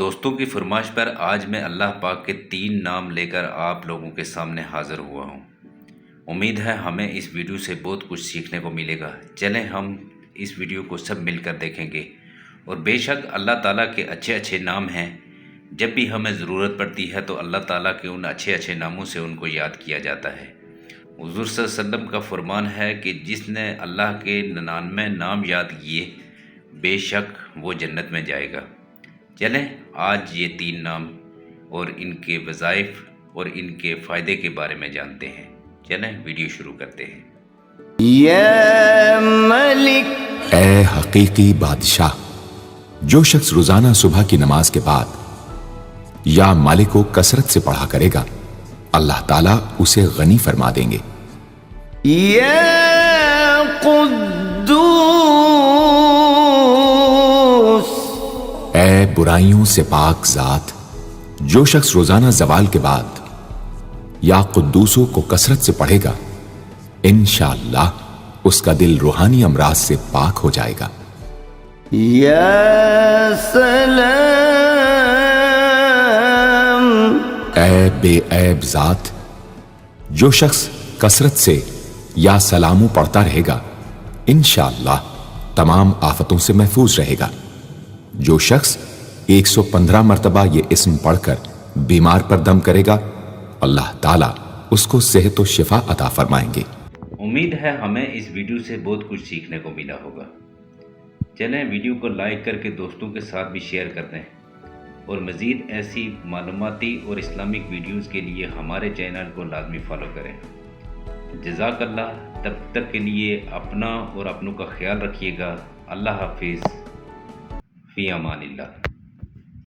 دوستوں کی فرمائش پر آج میں اللہ پاک کے 3 نام لے کر آپ لوگوں کے سامنے حاضر ہوا ہوں۔ امید ہے ہمیں اس ویڈیو سے بہت کچھ سیکھنے کو ملے گا۔ چلیں ہم اس ویڈیو کو سب مل کر دیکھیں گے، اور بے شک اللہ تعالیٰ کے اچھے نام ہیں۔ جب بھی ہمیں ضرورت پڑتی ہے تو اللہ تعالیٰ کے ان اچھے ناموں سے ان کو یاد کیا جاتا ہے۔ حضور صلی اللہ علیہ وسلم کا فرمان ہے کہ جس نے اللہ کے 99 نام یاد کیے بے شک وہ جنت میں جائے گا۔ چلیں آج یہ 3 نام اور ان کے وظائف اور ان کے فائدے کے بارے میں جانتے ہیں۔ چلیں ویڈیو شروع کرتے ہیں۔ یا ملک، اے حقیقی بادشاہ، جو شخص روزانہ صبح کی نماز کے بعد یا مالک کو کثرت سے پڑھا کرے گا اللہ تعالیٰ اسے غنی فرما دیں گے۔ یا قدوس، اے برائیوں سے پاک ذات، جو شخص روزانہ زوال کے بعد یا قدوسوں کو کثرت سے پڑھے گا انشاءاللہ اس کا دل روحانی امراض سے پاک ہو جائے گا۔ یا سلام، اے بے عیب ذات، جو شخص کثرت سے یا سلامو پڑھتا رہے گا انشاءاللہ تمام آفتوں سے محفوظ رہے گا۔ جو شخص 115 مرتبہ یہ اسم پڑھ کر بیمار پر دم کرے گا اللہ تعالیٰ اس کو صحت و شفا عطا فرمائیں گے۔ امید ہے ہمیں اس ویڈیو سے بہت کچھ سیکھنے کو ملا ہوگا۔ چلیں ویڈیو کو لائک کر کے دوستوں کے ساتھ بھی شیئر کر دیں، اور مزید ایسی معلوماتی اور اسلامک ویڈیوز کے لیے ہمارے چینل کو لازمی فالو کریں۔ جزاک اللہ۔ تب تک کے لیے اپنا اور اپنوں کا خیال رکھیے گا۔ اللہ حافظ، فی امان اللہ۔